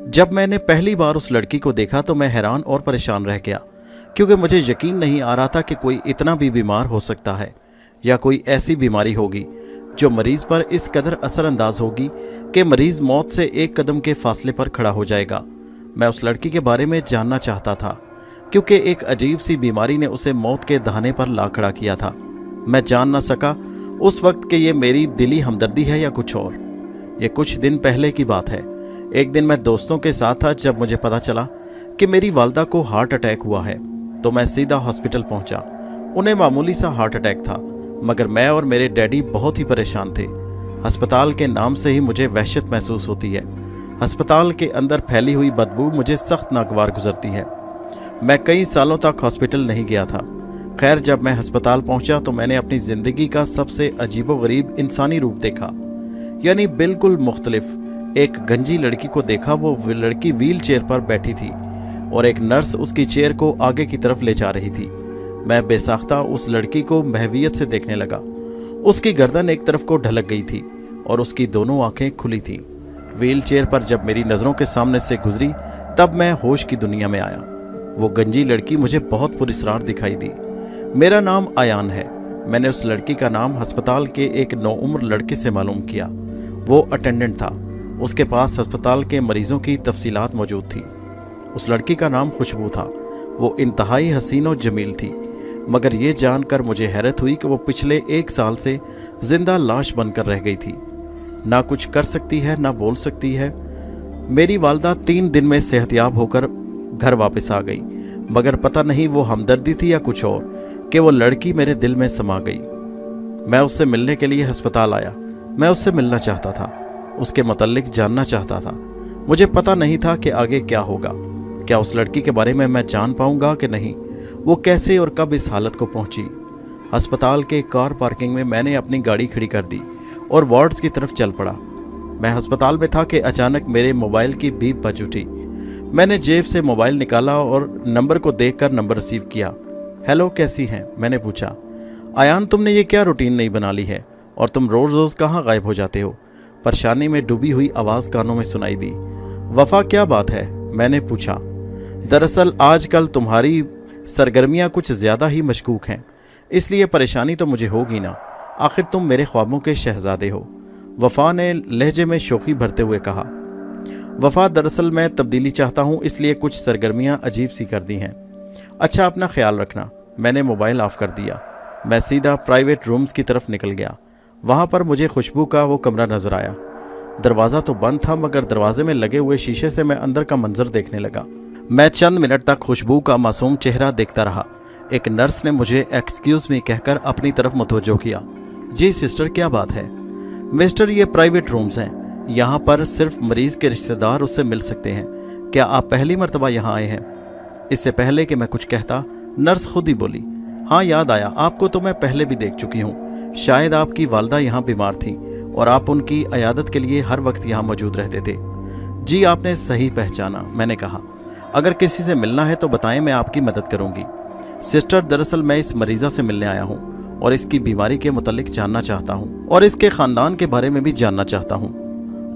जब मैंने पहली बार उस लड़की को देखा तो मैं हैरान और परेशान रह गया, क्योंकि मुझे यकीन नहीं आ रहा था कि कोई इतना भी बीमार हो सकता है या कोई ऐसी बीमारी होगी जो मरीज़ पर इस कदर असरअंदाज होगी कि मरीज़ मौत से एक कदम के फासले पर खड़ा हो जाएगा। मैं उस लड़की के बारे में जानना चाहता था, क्योंकि एक अजीब सी बीमारी ने उसे मौत के दहाने पर ला खड़ा किया था। मैं जान ना सका उस वक्त कि ये मेरी दिली हमदर्दी है या कुछ और। ये कुछ दिन पहले की बात है। एक दिन मैं दोस्तों के साथ था जब मुझे पता चला कि मेरी वालदा को हार्ट अटैक हुआ है, तो मैं सीधा हॉस्पिटल पहुंचा। उन्हें मामूली सा हार्ट अटैक था, मगर मैं और मेरे डैडी बहुत ही परेशान थे। अस्पताल के नाम से ही मुझे वहशत महसूस होती है। अस्पताल के अंदर फैली हुई बदबू मुझे सख्त नागवार गुजरती है। मैं कई सालों तक हॉस्पिटल नहीं गया था। खैर, जब मैं अस्पताल पहुंचा तो मैंने अपनी ज़िंदगी का सबसे अजीबोगरीब इंसानी रूप देखा, यानी बिल्कुल मुख्तलिफ। एक गंजी लड़की को देखा। वो लड़की व्हील चेयर पर बैठी थी और एक नर्स उसकी चेयर को आगे की तरफ ले जा रही थी। मैं बेसाख्ता उस लड़की को महवियत से देखने लगा। उसकी गर्दन एक तरफ को ढलक गई थी और उसकी दोनों आंखें खुली थीं। व्हील चेयर पर जब मेरी नज़रों के सामने से गुजरी तब मैं होश की दुनिया में आया। वो गंजी लड़की मुझे बहुत पुरस्रार दिखाई दी। मेरा नाम आयान है। मैंने उस लड़की का नाम अस्पताल के एक नौउम्र लड़के से मालूम किया। वो अटेंडेंट था। उसके पास अस्पताल के मरीजों की तफसीलात मौजूद थी। उस लड़की का नाम खुशबू था। वो इंतहाई हसीन और जमील थी, मगर ये जानकर मुझे हैरत हुई कि वो पिछले 1 साल से जिंदा लाश बनकर रह गई थी। ना कुछ कर सकती है, ना बोल सकती है। मेरी वालदा 3 दिन में सेहतयाब होकर घर वापस आ गई, मगर पता नहीं वो हमदर्दी थी या कुछ और कि वो लड़की मेरे दिल में समा गई। मैं उससे मिलने के लिए अस्पताल आया। मैं उससे मिलना चाहता था, उसके मुतल्लिक जानना चाहता था। मुझे पता नहीं था कि आगे क्या होगा। क्या उस लड़की के बारे में मैं जान पाऊंगा कि नहीं, वो कैसे और कब इस हालत को पहुंची। अस्पताल के कार पार्किंग में मैंने अपनी गाड़ी खड़ी कर दी और वार्ड्स की तरफ चल पड़ा। मैं अस्पताल में था कि अचानक मेरे मोबाइल की बीप बज उठी। मैंने जेब से मोबाइल निकाला और नंबर को देखकर नंबर रिसीव किया। हेलो, कैसी हैं? मैंने पूछा। आयान, तुमने ये क्या रूटीन नहीं बना ली है और तुम रोज़ रोज़ कहाँ गायब हो जाते हो? परेशानी में डूबी हुई आवाज़ कानों में सुनाई दी। वफा, क्या बात है? मैंने पूछा। दरअसल आजकल तुम्हारी सरगर्मियाँ कुछ ज़्यादा ही मशकूक हैं, इसलिए परेशानी तो मुझे होगी ना। आखिर तुम मेरे ख्वाबों के शहजादे हो, वफा ने लहजे में शोखी भरते हुए कहा। वफा, दरअसल मैं तब्दीली चाहता हूँ, इसलिए कुछ सरगर्मियाँ अजीब सी कर दी हैं। अच्छा, अपना ख्याल रखना। मैंने मोबाइल ऑफ कर दिया। मैं सीधा प्राइवेट रूम्स की तरफ निकल गया। वहाँ पर मुझे खुशबू का वो कमरा नजर आया। दरवाज़ा तो बंद था, मगर दरवाजे में लगे हुए शीशे से मैं अंदर का मंजर देखने लगा। मैं चंद मिनट तक खुशबू का मासूम चेहरा देखता रहा। एक नर्स ने मुझे एक्सक्यूज़ मी कहकर अपनी तरफ मुतवज्जो किया। जी सिस्टर, क्या बात है? मिस्टर, ये प्राइवेट रूम्स हैं, यहाँ पर सिर्फ मरीज़ के रिश्तेदार उससे मिल सकते हैं। क्या आप पहली मरतबा यहाँ आए हैं? इससे पहले कि मैं कुछ कहता, नर्स खुद ही बोली। हाँ, याद आया, आपको तो मैं पहले भी देख चुकी हूँ। शायद आपकी वालदा यहाँ बीमार थी और आप उनकी अयादत के लिए हर वक्त यहाँ मौजूद रहते थे। जी, आपने सही पहचाना, मैंने कहा। अगर किसी से मिलना है तो बताएं, मैं आपकी मदद करूँगी। सिस्टर, दरअसल मैं इस मरीज़ा से मिलने आया हूँ और इसकी बीमारी के मुतल्लिक जानना चाहता हूँ और इसके ख़ानदान के बारे में भी जानना चाहता हूँ।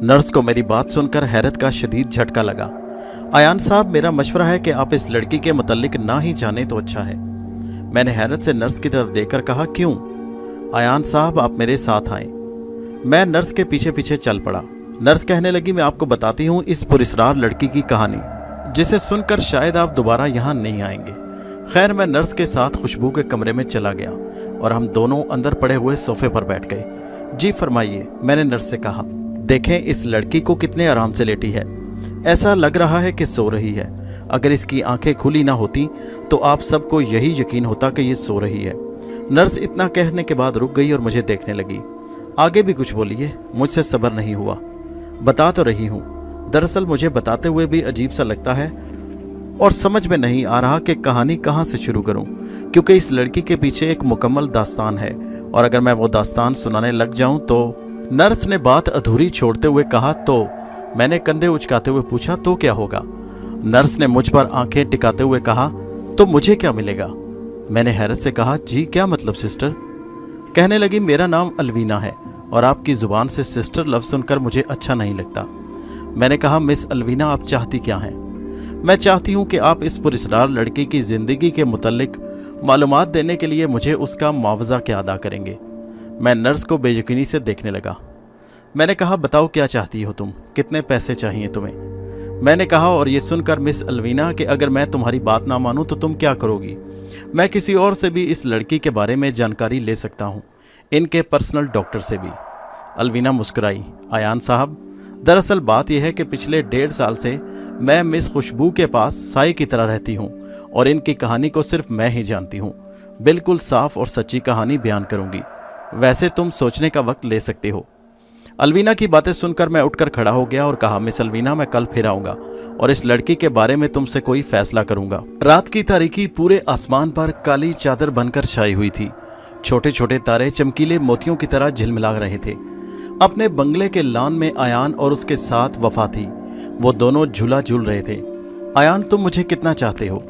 नर्स को मेरी बात सुनकर हैरत का शदीद झटका लगा। आयान साहब, मेरा मशवरा है कि आप इस लड़की के मुतल्लिक ना ही जाने तो अच्छा है। मैंने हैरत से नर्स की तरफ देखकर कहा, क्यों? आयान साहब, आप मेरे साथ आएं। मैं नर्स के पीछे पीछे चल पड़ा। नर्स कहने लगी, मैं आपको बताती हूँ इस पुरस्रार लड़की की कहानी, जिसे सुनकर शायद आप दोबारा यहाँ नहीं आएंगे। खैर, मैं नर्स के साथ खुशबू के कमरे में चला गया और हम दोनों अंदर पड़े हुए सोफे पर बैठ गए। जी फरमाइए, मैंने नर्स से कहा। देखें, इस लड़की को कितने आराम से लेटी है। ऐसा लग रहा है कि सो रही है। अगर इसकी आंखें खुली ना होती तो आप सबको यही यकीन होता कि ये सो रही है। नर्स इतना कहने के बाद रुक गई और मुझे देखने लगी। आगे भी कुछ बोलिए, मुझसे सब्र नहीं हुआ। बता तो रही हूँ। दरअसल मुझे बताते हुए भी अजीब सा लगता है और समझ में नहीं आ रहा कि कहानी कहाँ से शुरू करूँ, क्योंकि इस लड़की के पीछे एक मुकम्मल दास्तान है और अगर मैं वो दास्तान सुनाने लग जाऊँ तो। नर्स ने बात अधूरी छोड़ते हुए कहा, तो? मैंने कंधे उचकाते हुए पूछा, तो क्या होगा? नर्स ने मुझ पर आंखें टिकाते हुए कहा, तो मुझे क्या मिलेगा? मैंने हैरत से कहा, जी क्या मतलब सिस्टर? कहने लगी, मेरा नाम अलवीना है और आपकी ज़ुबान से सिस्टर लफ्ज़ सुनकर मुझे अच्छा नहीं लगता। मैंने कहा, मिस अलवीना, आप चाहती क्या हैं? मैं चाहती हूँ कि आप इस पुरस्कार लड़की की ज़िंदगी के मुतल्लिक मालूमात देने के लिए मुझे उसका मुआवजा क्या अदा करेंगे। मैं नर्स को बेयकीनी से देखने लगा। मैंने कहा, बताओ क्या चाहती हो तुम, कितने पैसे चाहिए तुम्हें? मैंने कहा, और ये सुनकर मिस अलवीना कि अगर मैं तुम्हारी बात ना मानूं तो तुम क्या करोगी? मैं किसी और से भी इस लड़की के बारे में जानकारी ले सकता हूँ, इनके पर्सनल डॉक्टर से भी। अलवीना मुस्कुराई। आयान साहब, दरअसल बात यह है कि पिछले 1.5 साल से मैं मिस खुशबू के पास साई की तरह रहती हूँ और इनकी कहानी को सिर्फ मैं ही जानती हूँ। बिल्कुल साफ और सच्ची कहानी बयान करूँगी। वैसे तुम सोचने का वक्त ले सकते हो। अलवीना की बातें सुनकर मैं उठकर खड़ा हो गया और कहा, मिस अलवीना, मैं कल फिर आऊँगा और इस लड़की के बारे में तुमसे कोई फैसला करूँगा। रात की तारीकी पूरे आसमान पर काली चादर बनकर छाई हुई थी। छोटे छोटे तारे चमकीले मोतियों की तरह झिलमिला रहे थे। अपने बंगले के लॉन में आयान और उसके साथ वफा थी। वो दोनों झूला झूल रहे थे। आयान, तुम मुझे कितना चाहते हो?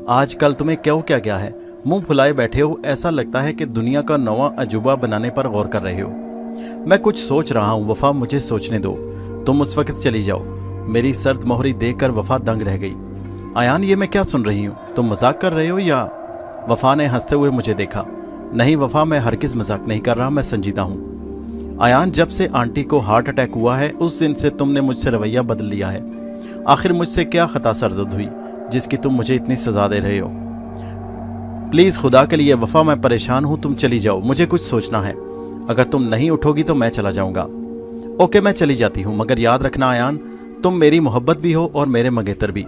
आजकल तुम्हें क्यों क्या गया है? मुंह फुलाए बैठे हो, ऐसा लगता है कि दुनिया का नवा अजूबा बनाने पर गौर कर रहे हो। मैं कुछ सोच रहा हूँ वफा, मुझे सोचने दो। तुम उस वक्त चली जाओ। मेरी सर्द मोहरी देखकर वफा दंग रह गई। आयान, ये मैं क्या सुन रही हूँ? तुम मजाक कर रहे हो या? वफा ने हंसते हुए मुझे देखा। नहीं वफा, मैं हरगिज मजाक नहीं कर रहा, मैं संजीदा हूँ। आयान, जब से आंटी को हार्ट अटैक हुआ है उस दिन से तुमने मुझसे रवैया बदल लिया है। आखिर मुझसे क्या खता सरजद हुई जिसकी तुम मुझे इतनी सजा दे रहे हो? प्लीज़ खुदा के लिए वफा, मैं परेशान हूँ, तुम चली जाओ, मुझे कुछ सोचना है। अगर तुम नहीं उठोगी तो मैं चला जाऊँगा। ओके, मैं चली जाती हूँ, मगर याद रखना आयान, तुम मेरी मोहब्बत भी हो और मेरे मंगेतर भी।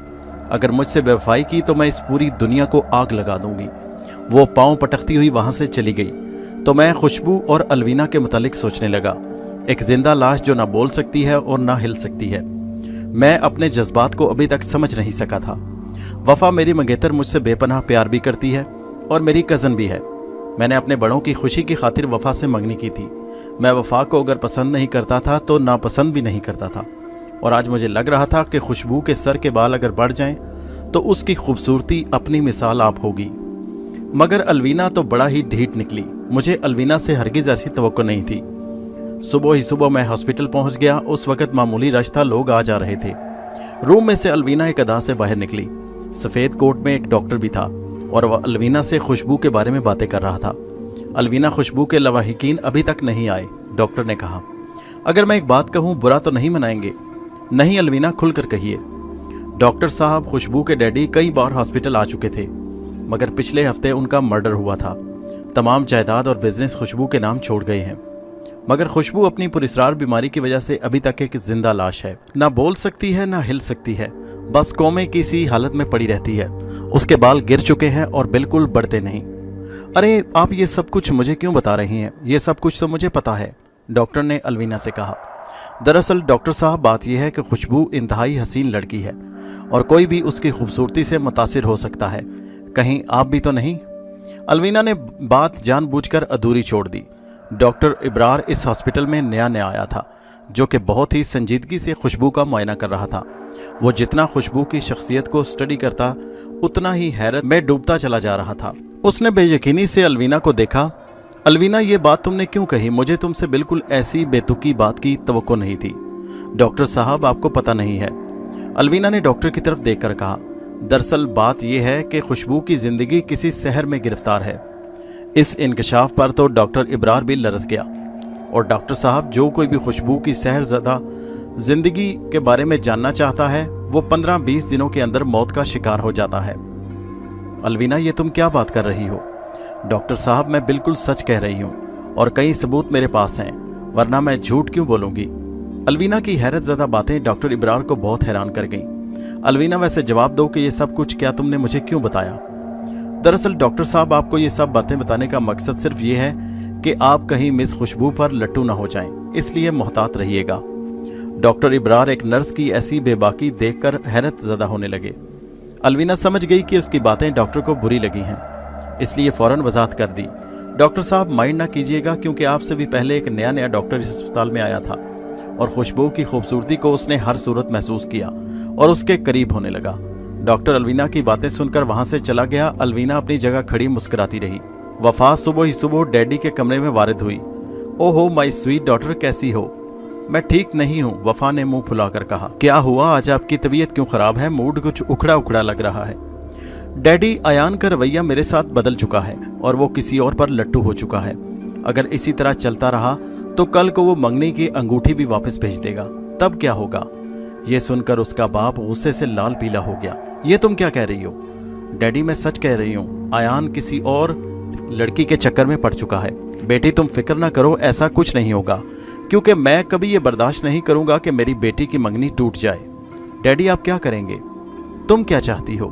अगर मुझसे बेवफाई की तो मैं इस पूरी दुनिया को आग लगा दूंगी। वो पाँव पटकती हुई वहाँ से चली गई तो मैं खुशबू और अलवीना के मुतालिक सोचने लगा। एक जिंदा लाश जो ना बोल सकती है और ना हिल सकती है। मैं अपने जज्बात को अभी तक समझ नहीं सका था। वफा मेरी मंगेतर मुझसे बेपनाह प्यार भी करती है और मेरी कज़न भी है। मैंने अपने बड़ों की खुशी की खातिर वफा से मंगनी की थी। मैं वफा को अगर पसंद नहीं करता था तो नापसंद भी नहीं करता था, और आज मुझे लग रहा था कि खुशबू के सर के बाल अगर बढ़ जाएं तो उसकी खूबसूरती अपनी मिसाल आप होगी। मगर अलवीना तो बड़ा ही ढीठ निकली। मुझे अलवीना से हरगिज ऐसी तवक्को नहीं थी। सुबह ही सुबह मैं हॉस्पिटल पहुंच गया। उस वक्त मामूली रश था, लोग आ जा रहे थे। रूम में से अलवीना एक अदा से बाहर निकली। सफ़ेद कोट में एक डॉक्टर भी था और वह अलवीना से खुशबू के बारे में बातें कर रहा था। अलवीना, खुशबू के लवाहिकीन अभी तक नहीं आए, डॉक्टर ने कहा। अगर मैं एक बात कहूँ, बुरा तो नहीं मनाएंगे? नहीं अलवीना, खुलकर कहिए। डॉक्टर साहब, खुशबू के डैडी कई बार हॉस्पिटल आ चुके थे, मगर पिछले हफ्ते उनका मर्डर हुआ था। तमाम जायदाद और बिजनेस खुशबू के नाम छोड़ गए हैं, मगर खुशबू अपनी पुरस्कार बीमारी की वजह से अभी तक एक जिंदा लाश है। ना बोल सकती है, ना हिल सकती है, बस कोमे की सी हालत में पड़ी रहती है। उसके बाल गिर चुके हैं और बिल्कुल बढ़ते नहीं। अरे आप ये सब कुछ मुझे क्यों बता रही हैं? ये सब कुछ तो मुझे पता है, डॉक्टर ने अलवीना से कहा। दरअसल डॉक्टर साहब, बात यह है कि खुशबू इंतहाई हसीन लड़की है और कोई भी उसकी खूबसूरती से मुतासिर हो सकता है। कहीं आप भी तो नहीं? अलवीना ने बात जानबूझकर अधूरी छोड़ दी। डॉक्टर इब्रार इस हॉस्पिटल में नया नया आया था, जो कि बहुत ही संजीदगी से खुशबू का मुआयना कर रहा था। वो जितना खुशबू की शख्सियत को स्टडी करता, उतना ही हैरत में डूबता चला जा रहा था। उसने बेयकीनी से अलवीना को देखा। अलवीना, ये बात तुमने क्यों कही? मुझे तुमसे बिल्कुल ऐसी बेतुकी बात की तवक्को नहीं थी। डॉक्टर साहब, आपको पता नहीं है, अलवीना ने डॉक्टर की तरफ देखकर कहा। दरअसल बात यह है कि खुशबू की ज़िंदगी किसी शहर में गिरफ्तार है। इस इंकशाफ पर तो डॉक्टर इब्रार भी लरस गया। और डॉक्टर साहब, जो कोई भी खुशबू की शहरज़दा ज़िंदगी के बारे में जानना चाहता है, वो 15-20 दिनों के अंदर मौत का शिकार हो जाता है। अलवीना, ये तुम क्या बात कर रही हो? डॉक्टर साहब, मैं बिल्कुल सच कह रही हूँ और कई सबूत मेरे पास हैं, वरना मैं झूठ क्यों बोलूँगी? अलवीना की हैरत ज़दा बातें डॉक्टर इब्रार को बहुत हैरान कर गईं। अलवीना, वैसे जवाब दो कि ये सब कुछ क्या तुमने मुझे क्यों बताया? दरअसल डॉक्टर साहब, आपको ये सब बातें बताने का मकसद सिर्फ ये है कि आप कहीं मिस खुशबू पर लट्टू ना हो जाएं, इसलिए मोहतात रहिएगा। डॉक्टर इब्रार एक नर्स की ऐसी बेबाकी देखकर हैरत ज़दा होने लगे। अलवीना समझ गई कि उसकी बातें डॉक्टर को बुरी लगी हैं, इसलिए फ़ौरन वजाहत कर दी। डॉक्टर साहब, माइंड ना कीजिएगा, क्योंकि आपसे भी पहले एक नया डॉक्टर इस अस्पताल में आया था और खुशबू की खूबसूरती को उसने हर सूरत महसूस किया और उसके करीब होने लगा। डॉक्टर अलवीना की बातें सुनकर वहां से चला गया। अलवीना अपनी जगह खड़ी मुस्कुराती रही। वफा सुबह ही सुबह डैडी के कमरे में वारिद हुई। ओहो माय स्वीट डॉटर, कैसी हो? मैं ठीक नहीं हूँ, वफा ने मुंह फुलाकर कहा। क्या हुआ, आज आपकी तबीयत क्यों खराब है? मूड कुछ उखड़ा उखड़ा लग रहा है। डैडी, अयान का रवैया मेरे साथ बदल चुका है और वो किसी और पर लट्टू हो चुका है। अगर इसी तरह चलता रहा तो कल को वो मंगनी की अंगूठी भी वापस भेज देगा, तब क्या होगा? ये सुनकर उसका बाप गुस्से से लाल पीला हो गया। ये तुम क्या कह रही हो? डैडी, मैं सच कह रही हूँ, अयान किसी और लड़की के चक्कर में पड़ चुका है। बेटी तुम फिक्र ना करो, ऐसा कुछ नहीं होगा, क्योंकि मैं कभी ये बर्दाश्त नहीं करूंगा कि मेरी बेटी की मंगनी टूट जाए। डैडी, आप क्या करेंगे? तुम क्या चाहती हो?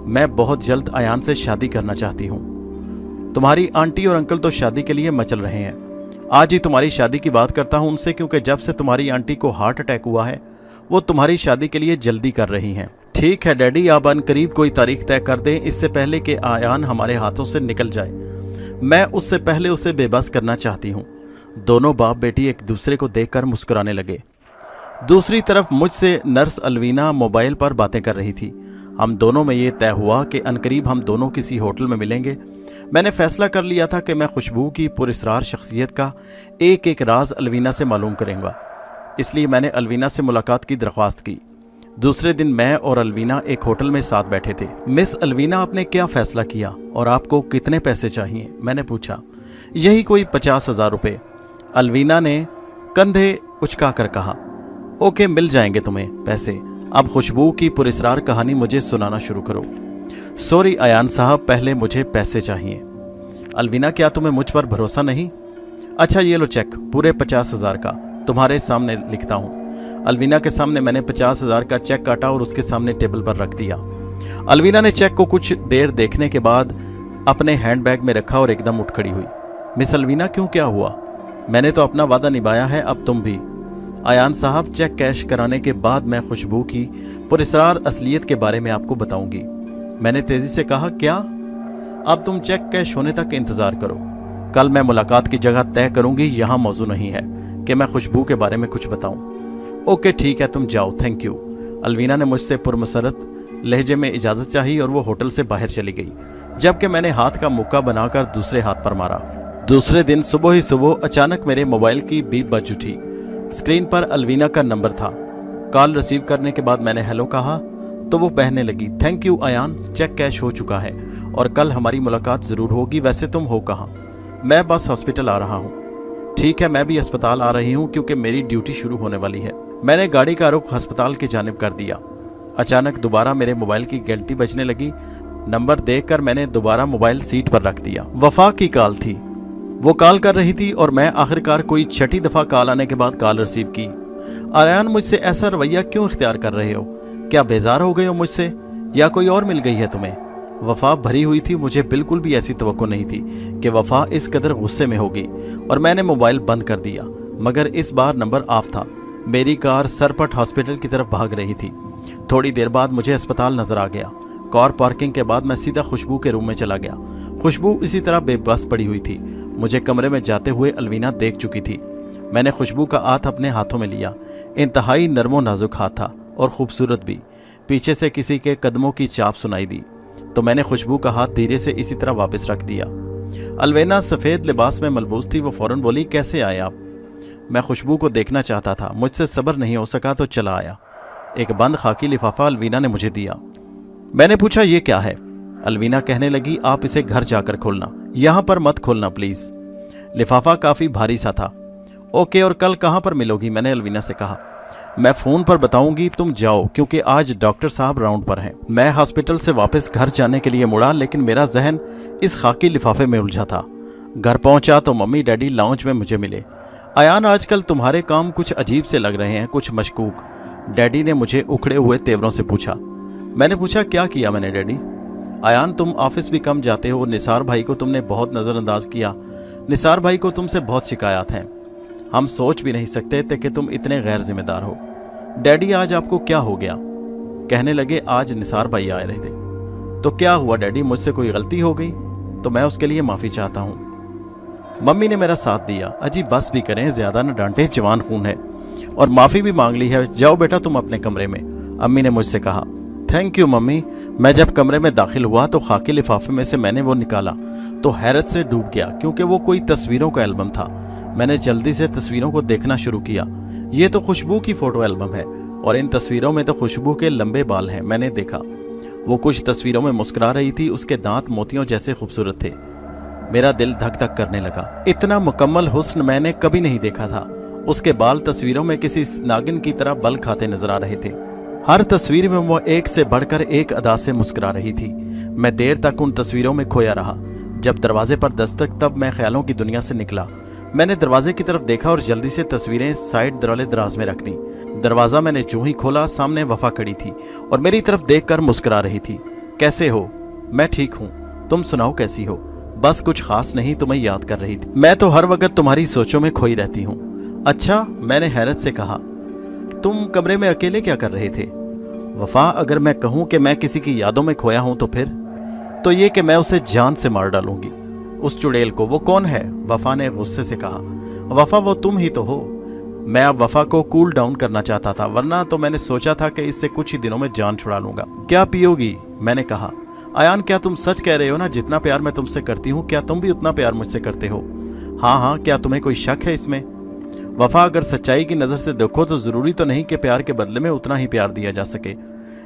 मैं बहुत जल्द अयान से शादी करना चाहती हूँ। तुम्हारी आंटी और अंकल तो शादी के लिए मचल रहे हैं। आज ही तुम्हारी शादी की बात करता हूँ उनसे, क्योंकि जब से तुम्हारी आंटी को हार्ट अटैक हुआ है वो तुम्हारी शादी के लिए जल्दी कर रही हैं। ठीक है डैडी, आप अनकरीब कोई तारीख तय कर दें, इससे पहले कि अयान हमारे हाथों से निकल जाए। मैं उससे पहले उसे बेबस करना चाहती हूँ। दोनों बाप बेटी एक दूसरे को देखकर मुस्कुराने लगे। दूसरी तरफ मुझसे नर्स अलवीना मोबाइल पर बातें कर रही थी। हम दोनों में ये तय हुआ कि अनकरीब हम दोनों किसी होटल में मिलेंगे। मैंने फैसला कर लिया था कि मैं खुशबू की पुरस्रार शख्सियत का एक एक राज अलवीना से मालूम करूंगा। इसलिए मैंने अलवीना से मुलाकात की दरख्वास्त की। दूसरे दिन मैं और अलवीना एक होटल में साथ बैठे थे। मिस अलवीना, आपने क्या फैसला किया और आपको कितने पैसे चाहिए? मैंने पूछा। यही कोई 50,000 रुपये, अलवीना ने कंधे उचका कर कहा। ओके, मिल जाएंगे तुम्हें पैसे। अब खुशबू की पुरस्रार कहानी मुझे सुनाना शुरू करो। सॉरी अयान साहब, पहले मुझे पैसे चाहिए। अलवीना, क्या तुम्हें मुझ पर भरोसा नहीं? अच्छा ये लो चेक, पूरे 50,000 का, तुम्हारे सामने लिखता हूँ। अलवीना के सामने मैंने 50,000 का चेक काटा और उसके सामने टेबल पर रख दिया। अलवीना ने चेक को कुछ देर देखने के बाद अपने हैंडबैग में रखा और एकदम उठ खड़ी हुई। मिस अलवीना, क्यों, क्या हुआ? मैंने तो अपना वादा निभाया है, अब तुम भी। अयान साहब, चेक कैश कराने के बाद मैं खुशबू की पुरस्रार असलियत के बारे में आपको बताऊंगी। मैंने तेजी से कहा। क्या? अब तुम चेक कैश होने तक इंतजार करो। कल मैं मुलाकात की जगह तय करूंगी, यहाँ मौजू नहीं है कि मैं खुशबू के बारे में कुछ बताऊं। ओके ठीक है, तुम जाओ, थैंक यू। अलवीना ने मुझसे पुरमसरत लहजे में इजाज़त चाही और वो होटल से बाहर चली गई, जबकि मैंने हाथ का मुक्का बनाकर दूसरे हाथ पर मारा। दूसरे दिन सुबह ही सुबह अचानक मेरे मोबाइल की बीप बज उठी। स्क्रीन पर अलवीना का नंबर था। कॉल रिसीव करने के बाद मैंने हेलो कहा तो वो कहने लगी, thank you Ayaan, check cash हो चुका है और कल हमारी मुलाकात ज़रूर होगी। वैसे तुम हो कहाँ? मैं बस हॉस्पिटल आ रहा हूँ। ठीक है, मैं भी अस्पताल आ रही हूँ क्योंकि मेरी ड्यूटी शुरू होने वाली है। मैंने गाड़ी का रुख अस्पताल की जानिब कर दिया। अचानक दोबारा मेरे मोबाइल की घंटी बजने लगी। नंबर देखकर मैंने दोबारा मोबाइल सीट पर रख दिया। वफा की कॉल थी। वो कॉल कर रही थी और मैं आखिरकार कोई छठी दफ़ा कॉल आने के बाद कॉल रिसीव की। अयान, मुझसे ऐसा रवैया क्यों इख्तियार कर रहे हो? क्या बेजार हो गए हो मुझसे, या कोई और मिल गई है तुम्हें? वफा भरी हुई थी। मुझे बिल्कुल भी ऐसी तवक्को नहीं थी कि वफा इस कदर गुस्से में होगी और मैंने मोबाइल बंद कर दिया। मगर इस बार नंबर ऑफ था। मेरी कार सरपट हॉस्पिटल की तरफ भाग रही थी। थोड़ी देर बाद मुझे अस्पताल नजर आ गया। कार पार्किंग के बाद मैं सीधा खुशबू के रूम में चला गया। खुशबू इसी तरह बेबस पड़ी हुई थी। मुझे कमरे में जाते हुए अलवीना देख चुकी थी। मैंने खुशबू का हाथ अपने हाथों में लिया। इंतहाई नरमो नाजुक हाथ था और खूबसूरत भी। पीछे से किसी के कदमों की चाप सुनाई दी तो मैंने खुशबू का हाथ धीरे से इसी तरह वापस रख दिया। अलवीना सफ़ेद लिबास में मलबूस थी। वो फौरन बोली, कैसे आए आप? मैं खुशबू को देखना चाहता था। मुझसे सब्र नहीं हो सका तो चला आया। एक बंद खाकी लिफाफा अलवीना ने मुझे दिया। मैंने पूछा, ये क्या है? अलवीना कहने लगी, आप इसे घर जाकर खोलना, यहाँ पर मत खोलना प्लीज़। लिफाफा काफ़ी भारी सा था। ओके, और कल कहाँ पर मिलोगी? मैंने अलवीना से कहा। मैं फ़ोन पर बताऊंगी, तुम जाओ, क्योंकि आज डॉक्टर साहब राउंड पर हैं। मैं हॉस्पिटल से वापस घर जाने के लिए मुड़ा, लेकिन मेरा जहन इस खाकी लिफाफे में उलझा था। घर पहुंचा तो मम्मी डैडी लाउंज में मुझे मिले। अयान, आजकल तुम्हारे काम कुछ अजीब से लग रहे हैं, कुछ मशकूक। डैडी ने मुझे उखड़े हुए तेवरों से पूछा। मैंने पूछा, क्या किया मैंने डैडी? अयान, तुम ऑफिस भी कम जाते हो। निसार भाई को तुमने बहुत नज़रअंदाज किया। निसार भाई को तुमसे बहुत शिकायत हैं। हम सोच भी नहीं सकते थे कि तुम इतने गैर जिम्मेदार हो। डैडी, आज आपको क्या हो गया? कहने लगे, आज निसार भाई आए रहे थे। तो क्या हुआ डैडी? मुझसे कोई गलती हो गई तो मैं उसके लिए माफ़ी चाहता हूँ। मम्मी ने मेरा साथ दिया। अजी बस भी करें, ज़्यादा न डांटें, जवान खून है। और माफ़ी भी मांग ली है। जाओ बेटा तुम अपने कमरे में, अम्मी ने मुझसे कहा। Thank you mummy. मैं जब कमरे में दाखिल हुआ तो खाकी लिफाफे में से मैंने वो निकाला तो हैरत से डूब गया, क्योंकि वो कोई तस्वीरों का एल्बम था। मैंने जल्दी से तस्वीरों को देखना शुरू किया। ये तो खुशबू की फ़ोटो एल्बम है और इन तस्वीरों में तो खुशबू के लंबे बाल हैं, मैंने देखा। वो कुछ तस्वीरों में मुस्कुरा रही थी, उसके दांत मोतियों जैसे खूबसूरत थे। मेरा दिल धक धक करने लगा। इतना मुकम्मल हुस्न मैंने कभी नहीं देखा था। उसके बाल तस्वीरों में किसी नागिन की तरह बल खाते नजर आ रहे थे। हर तस्वीर में वो एक से बढ़कर एक अदा से मुस्कुरा रही थी। मैं देर तक उन तस्वीरों में खोया रहा। जब दरवाजे पर दस्तक, तब मैं ख्यालों की दुनिया से निकला। मैंने दरवाजे की तरफ देखा और जल्दी से तस्वीरें साइड दरवाजे दराज में रख दी। दरवाज़ा मैंने जो ही खोला, सामने वफा खड़ी थी और मेरी तरफ देखकर मुस्कुरा रही थी। कैसे हो? मैं ठीक हूँ, तुम सुनाओ कैसी हो? बस कुछ खास नहीं, तुम्हें याद कर रही थी। मैं तो हर वक्त तुम्हारी सोचों में खोई रहती हूँ। अच्छा, मैंने हैरत से कहा। तुम कमरे में अकेले क्या कर रहे थे? वफा, अगर मैं कहूँ कि मैं किसी की यादों में खोया हूँ तो फिर? तो ये कि मैं उसे जान से मार डालूंगी, उस चुड़ैल को। वो कौन है? वफा ने गुस्से से कहा। वफा, वो तुम ही तो हो। मैं अब वफा को कूल डाउन करना चाहता था, वरना तो मैंने सोचा था कि इससे कुछ ही दिनों में जान छुड़ा लूंगा। क्या पियोगी? मैंने कहा। आयान, क्या तुम सच कह रहे हो ना? जितना प्यार मैं तुमसे करती हूँ, क्या तुम भी उतना प्यार मुझसे करते हो? हाँ हाँ, क्या तुम्हें कोई शक है इसमें? वफा, अगर सच्चाई की नज़र से देखो तो ज़रूरी तो नहीं कि प्यार के बदले में उतना ही प्यार दिया जा सके।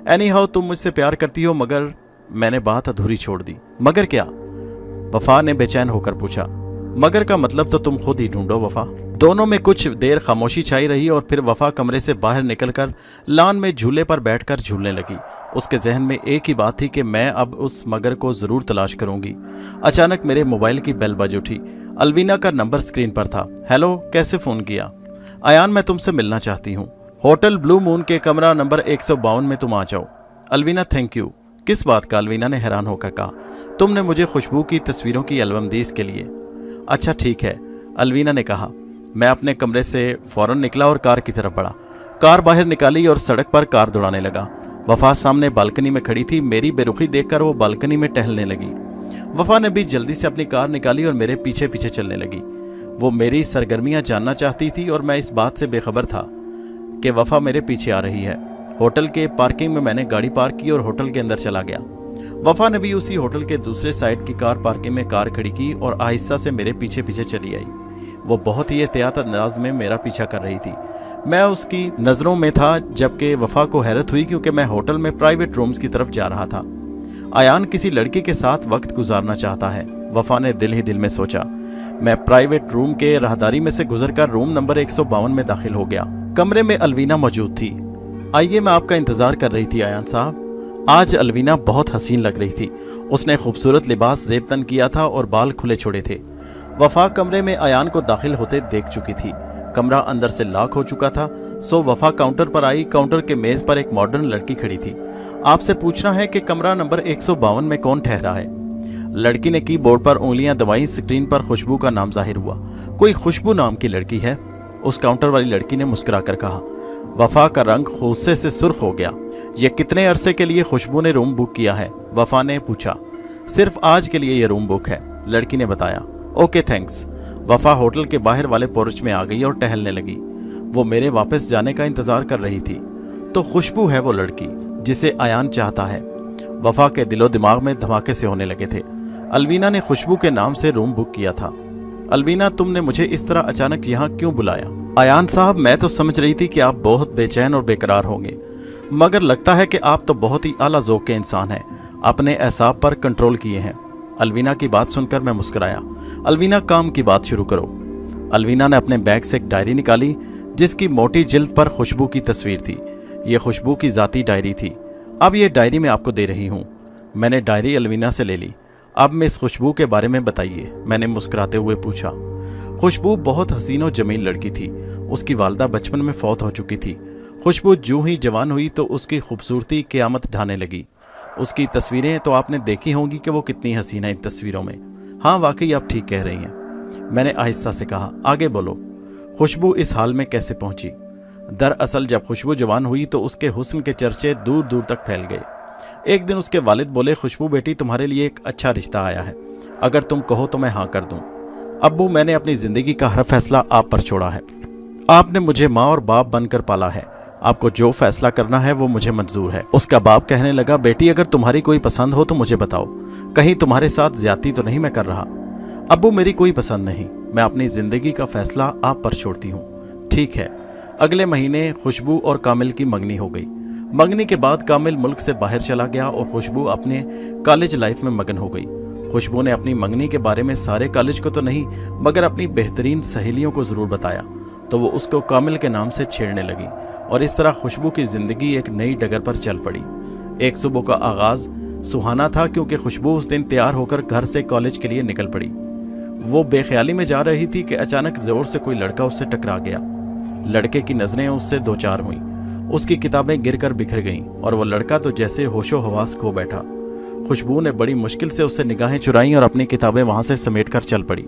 एनी हाउ, तुम मुझसे प्यार करती हो, मगर मैंने बात अधूरी छोड़ दी। मगर क्या? वफा ने बेचैन होकर पूछा। मगर का मतलब तो तुम खुद ही ढूंढो वफा। दोनों में कुछ देर खामोशी छाई रही और फिर वफा कमरे से बाहर निकलकर लान में झूले पर बैठकर झूलने लगी। उसके जहन में एक ही बात थी कि मैं अब उस मगर को ज़रूर तलाश करूंगी। अचानक मेरे मोबाइल की बेल बज उठी। अलवीना का नंबर स्क्रीन पर था। हेलो, कैसे फ़ोन किया? आयान, मैं तुमसे मिलना चाहती हूँ। होटल ब्लू मून के कमरा नंबर 152 में तुम आ जाओ। Alvina, thank you. किस बात का? अलवीना ने हैरान होकर कहा। तुमने मुझे खुशबू की तस्वीरों की एल्बम दी, इसके लिए। अच्छा ठीक है, अलवीना ने कहा। मैं अपने कमरे से फौरन निकला और कार की तरफ बढ़ा। कार बाहर निकाली और सड़क पर कार दौड़ाने लगा। वफा सामने बालकनी में खड़ी थी। मेरी बेरुखी देखकर वो बालकनी में टहलने लगी। वफा ने भी जल्दी से अपनी कार निकाली और मेरे पीछे पीछे चलने लगी। वो मेरी सरगर्मियां जानना चाहती थी और मैं इस बात से बेखबर था कि वफा मेरे पीछे आ रही है। होटल के पार्किंग में मैंने गाड़ी पार्क की और होटल के अंदर चला गया। वफा ने भी उसी होटल के दूसरे साइड की कार पार्किंग में कार खड़ी की और आहिस्ता से मेरे पीछे पीछे चली आई। वो बहुत ही एहतियात अंदाज में मेरा पीछा कर रही थी। मैं उसकी नज़रों में था, जबकि वफा को हैरत हुई क्योंकि मैं होटल में प्राइवेट रूम्स की तरफ जा रहा था। आयान किसी लड़की के साथ वक्त गुजारना चाहता है, वफा ने दिल ही दिल में सोचा। मैं प्राइवेट रूम के राहदारी में से गुजरकर रूम नंबर 152 में दाखिल हो गया। कमरे में अलवीना मौजूद थी। आइए, मैं आपका इंतज़ार कर रही थी आयान साहब। आज अलवीना बहुत हसीन लग रही थी। उसने खूबसूरत लिबास ज़ेबतन किया था और बाल खुले छोड़े थे। वफा कमरे में आयान को दाखिल होते देख चुकी थी। कमरा अंदर से लॉक हो चुका था, सो वफा काउंटर पर आई। काउंटर के मेज़ पर एक मॉडर्न लड़की खड़ी थी। आपसे पूछना है कि कमरा नंबर 152 में कौन ठहरा है? लड़की ने कीबोर्ड पर उंगलियां दबाई। स्क्रीन पर खुशबू का नाम जाहिर हुआ। कोई खुशबू नाम की लड़की है? उस काउंटर वाली लड़की ने मुस्कुराकर कहा। वफा का रंग गुस्से से सुर्ख हो गया। ये कितने अरसे के लिए खुशबू ने रूम बुक किया है? वफा ने पूछा। सिर्फ आज के लिए ये रूम बुक है, लड़की ने बताया। Okay thanks. वफा होटल के बाहर वाले पोर्च में आ गई और टहलने लगी। वो मेरे वापस जाने का इंतजार कर रही थी। तो खुशबू है वो लड़की जिसे आयान चाहता है। वफा के दिलो दिमाग में धमाके से होने लगे थे। अलवीना ने खुशबू के नाम से रूम बुक किया था। अलवीना, तुमने मुझे इस तरह अचानक यहाँ क्यों बुलाया? आयान साहब, मैं तो समझ रही थी कि आप बहुत बेचैन और बेकरार होंगे, मगर लगता है कि आप तो बहुत ही आला ज़ौक़ के इंसान हैं। अपने एसाब पर कंट्रोल किए हैं। अलवीना की बात सुनकर मैं मुस्कुराया। अलवीना, काम की बात शुरू करो। अलवीना ने अपने बैग से एक डायरी निकाली जिसकी मोटी जिल्द पर खुशबू की तस्वीर थी। ये खुशबू की ज़ाती डायरी थी। अब ये डायरी मैं आपको दे रही हूँ। मैंने डायरी अलवीना से ले ली। अब मैं इस खुशबू के बारे में बताइए, मैंने मुस्कुराते हुए पूछा। खुशबू बहुत हसीन और जमील लड़की थी। उसकी वालदा बचपन में फौत हो चुकी थी। खुशबू जो ही जवान हुई तो उसकी खूबसूरती क़यामत ढाने लगी। उसकी तस्वीरें तो आपने देखी होंगी कि वो कितनी हसीन है इन तस्वीरों में। हाँ, वाकई आप ठीक कह रही हैं, मैंने आहिस्ता से कहा। आगे बोलो, खुशबू इस हाल में कैसे पहुंची? दरअसल जब खुशबू जवान हुई तो उसके हुस्न के चर्चे दूर दूर तक फैल गए। एक दिन उसके वालिद बोले, खुशबू बेटी, तुम्हारे लिए एक अच्छा रिश्ता आया है, अगर तुम कहो तो मैं हाँ कर दूं। अब्बू, मैंने अपनी ज़िंदगी का हर फैसला आप पर छोड़ा है। आपने मुझे माँ और बाप बनकर पाला है। आपको जो फैसला करना है वो मुझे मंजूर है। उसका बाप कहने लगा, बेटी अगर तुम्हारी कोई पसंद हो तो मुझे बताओ, कहीं तुम्हारे साथ ज्यादती तो नहीं मैं कर रहा। अब्बू, मेरी कोई पसंद नहीं, मैं अपनी ज़िंदगी का फैसला आप पर छोड़ती हूँ। ठीक है, अगले महीने खुशबू और कामिल की मंगनी हो गई। मंगनी के बाद कामिल मुल्क से बाहर चला गया और खुशबू अपने कॉलेज लाइफ में मगन हो गई। खुशबू ने अपनी मंगनी के बारे में सारे कॉलेज को तो नहीं मगर अपनी बेहतरीन सहेलियों को ज़रूर बताया, तो वो उसको कामिल के नाम से छेड़ने लगी और इस तरह खुशबू की ज़िंदगी एक नई डगर पर चल पड़ी। एक सुबह का आगाज़ सुहाना था क्योंकि खुशबू उस दिन तैयार होकर घर से कॉलेज के लिए निकल पड़ी। वो बेख्याली में जा रही थी कि अचानक ज़ोर से कोई लड़का उससे टकरा गया। लड़के की नज़रें उससे दो चार हुईं, उसकी किताबें गिरकर बिखर गईं और वो लड़का तो जैसे होशो हवास खो बैठा। खुशबू ने बड़ी मुश्किल से उससे निगाहें चुराईं और अपनी किताबें वहाँ से समेट कर चल पड़ी।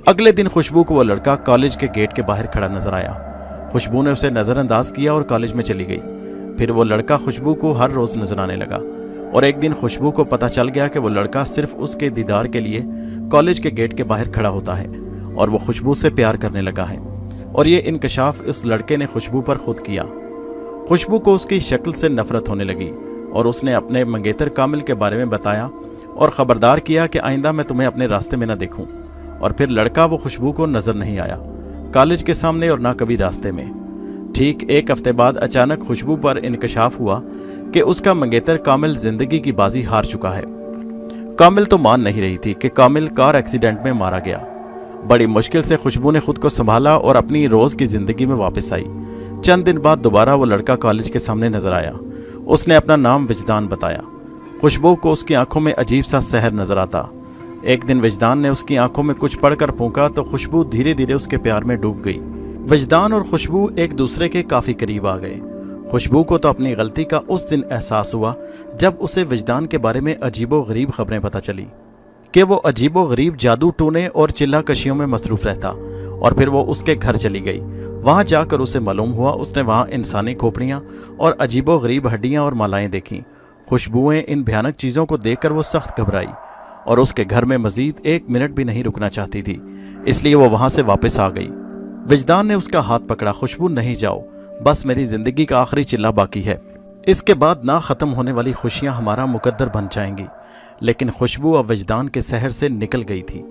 अगले दिन खुशबू को वो लड़का कॉलेज के गेट के बाहर खड़ा नजर आया। खुशबू ने उसे नज़रअंदाज किया और कॉलेज में चली गई। फिर वो लड़का खुशबू को हर रोज़ नजर आने लगा और एक दिन खुशबू को पता चल गया कि वो लड़का सिर्फ उसके दीदार के लिए कॉलेज के गेट के बाहर खड़ा होता है और वो खुशबू से प्यार करने लगा है। और ये इंकशाफ उस लड़के ने खुशबू पर खुद किया। खुशबू को उसकी शक्ल से नफरत होने लगी और उसने अपने मंगेतर कामिल के बारे में बताया और ख़बरदार किया कि आइंदा मैं तुम्हें अपने रास्ते में न देखूं। और फिर लड़का वो खुशबू को नज़र नहीं आया, कॉलेज के सामने और ना कभी रास्ते में। ठीक एक हफ्ते बाद अचानक खुशबू पर इंकशाफ हुआ कि उसका मंगेतर कामिल ज़िंदगी की बाजी हार चुका है। कामिल तो मान नहीं रही थी कि कामिल कार एक्सीडेंट में मारा गया। बड़ी मुश्किल से खुशबू ने खुद को संभाला और अपनी रोज़ की ज़िंदगी में वापस आई। चंद दिन बाद दोबारा वो लड़का कॉलेज के सामने नजर आया। उसने अपना नाम विजदान बताया। खुशबू को उसकी आंखों में अजीब सा सहर नजर आता। एक दिन विजदान ने उसकी आंखों में कुछ पढ़कर फूंका तो खुशबू धीरे धीरे उसके प्यार में डूब गई। विजदान और खुशबू एक दूसरे के काफ़ी करीब आ गए। खुशबू को तो अपनी गलती का उस दिन एहसास हुआ जब उसे विजदान के बारे में अजीबो गरीब खबरें पता चली कि वो अजीबो गरीब जादू टूने और चिल्ला कशियों में मसरूफ़ रहता। और फिर वो उसके घर चली गई। वहाँ जाकर उसे मालूम हुआ उसने वहाँ इंसानी खोपड़ियाँ और अजीबो गरीब हड्डियाँ और मालाएँ देखीं। खुशबुएँ इन भयानक चीज़ों को देखकर वो सख्त घबराई और उसके घर में मज़ीद एक मिनट भी नहीं रुकना चाहती थी, इसलिए वो वहाँ से वापस आ गई। विजदान ने उसका हाथ पकड़ा। खुशबू नहीं जाओ, बस मेरी ज़िंदगी का आखिरी चिल्ला बाकी है। इसके बाद ना ख़त्म होने वाली खुशियाँ हमारा मुकद्दर बन जाएंगी। लेकिन खुशबू अब विजदान के सहर से निकल गई थी।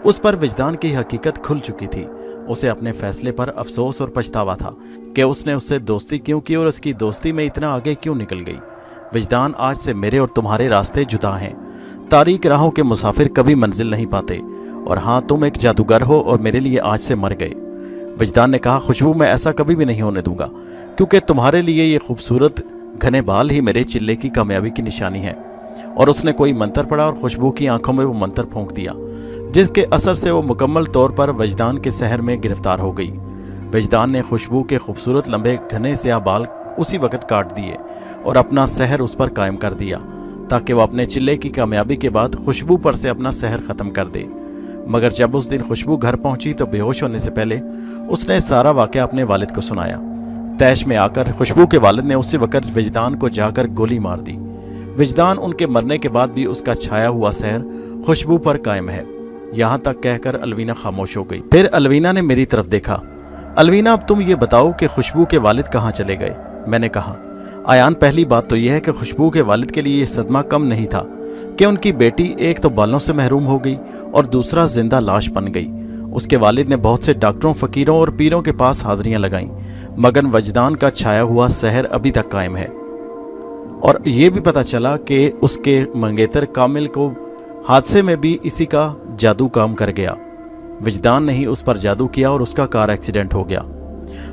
उस पर विजदान की हकीकत खुल चुकी थी। उसे अपने फैसले पर अफसोस और पछतावा था कि उसने उससे दोस्ती क्यों की और उसकी दोस्ती में इतना आगे क्यों निकल गई। विजदान, आज से मेरे और तुम्हारे रास्ते जुदा हैं। तारीक राहों के मुसाफिर कभी मंजिल नहीं पाते और हाँ, तुम एक जादूगर हो और मेरे लिए आज से मर गए। विजदान ने कहा, खुशबू, मैं ऐसा कभी भी नहीं होने दूंगा क्योंकि तुम्हारे लिए ये खूबसूरत घने बाल ही मेरे चिल्ले की कामयाबी की निशानी है। और उसने कोई मंत्र पढ़ा और खुशबू की आंखों में वो मंत्र फूंक दिया, जिसके असर से वो मुकम्मल तौर पर विजदान के शहर में गिरफ्तार हो गई। विजदान ने खुशबू के खूबसूरत लंबे घने स्याह बाल उसी वक्त काट दिए और अपना शहर उस पर कायम कर दिया ताकि वो अपने चिल्ले की कामयाबी के बाद खुशबू पर से अपना शहर ख़त्म कर दे। मगर जब उस दिन खुशबू घर पहुंची तो बेहोश होने से पहले उसने सारा वाक़या अपने वालिद को सुनाया। तैश में आकर खुशबू के वालिद ने उसी वक्त विजदान को जाकर गोली मार दी। विजदान उनके मरने के बाद भी उसका छाया हुआ शहर खुशबू पर कायम है। यहाँ तक कहकर अलवीना खामोश हो गई। फिर अलवीना ने मेरी तरफ देखा। अलवीना, अब तुम ये बताओ कि खुशबू के वालिद कहाँ चले गए? मैंने कहा, आयान, पहली बात तो यह है कि खुशबू के वालिद के लिए ये सदमा कम नहीं था कि उनकी बेटी एक तो बालों से महरूम हो गई और दूसरा जिंदा लाश बन गई। उसके वालिद ने बहुत से डॉक्टरों, फ़कीरों और पीरों के पास हाजिरियाँ लगाईं, मगर विजदान का छाया हुआ शहर अभी तक कायम है। और ये भी पता चला कि उसके मंगेतर कामिल को हादसे में भी इसी का जादू काम कर गया। विजदान ने ही उस पर जादू किया और उसका कार एक्सीडेंट हो गया।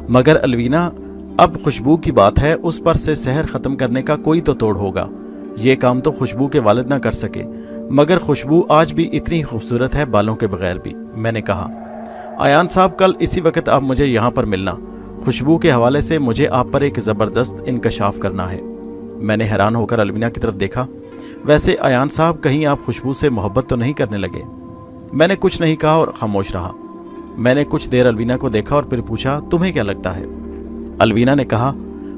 मगर अलवीना, अब खुशबू की बात है, उस पर से शहर ख़त्म करने का कोई तो तोड़ होगा। ये काम तो खुशबू के वालिद ना कर सके, मगर खुशबू आज भी इतनी खूबसूरत है, बालों के बगैर भी। मैंने कहा, आयान साहब, कल इसी वक्त आप मुझे यहाँ पर मिलना। खुशबू के हवाले से मुझे आप पर एक ज़बरदस्त इंकशाफ करना है। मैंने हैरान होकर अलवीना की तरफ देखा। वैसे आयान साहब, कहीं आप खुशबू से मोहब्बत तो नहीं करने लगे? मैंने कुछ नहीं कहा और खामोश रहा। मैंने कुछ देर अलवीना को देखा और फिर पूछा, तुम्हें क्या लगता है? अलवीना ने कहा,